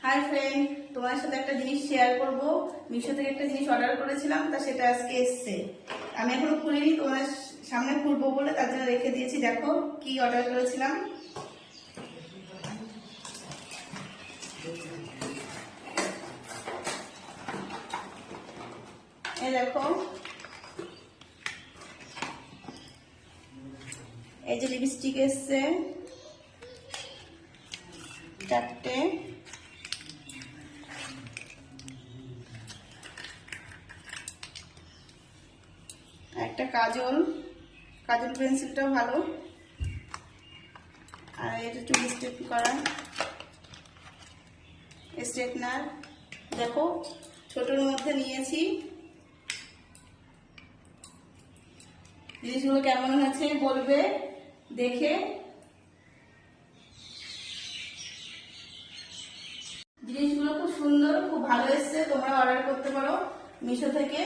Hi friend, তোমার সাথে একটা জিনিস শেয়ার করব। মিশো থেকে একটা জিনিস অর্ডার করেছিলাম, তা সেটা আজকে এসছে। আমি এখনো খুলিনি, তোমার সামনে খুলবো বলে তার জন্য রেখে দিয়েছি। দেখো কি অর্ডার করেছিলাম। এই দেখো, এই যে লিপস্টিক এসছে 4টে, একটা কাজল পেন্সিলটাও ভালো, আর এটা চুল স্ট্রেট করা স্ট্রেটনার। দেখো ছোটোর মধ্যে নিয়েছি। জিনিসগুলো কেমন হয়েছে বলবে দেখে। জিনিসগুলো খুব সুন্দর, খুব ভালো এসছে। তোমরা অর্ডার করতে পারো মিশো থেকে।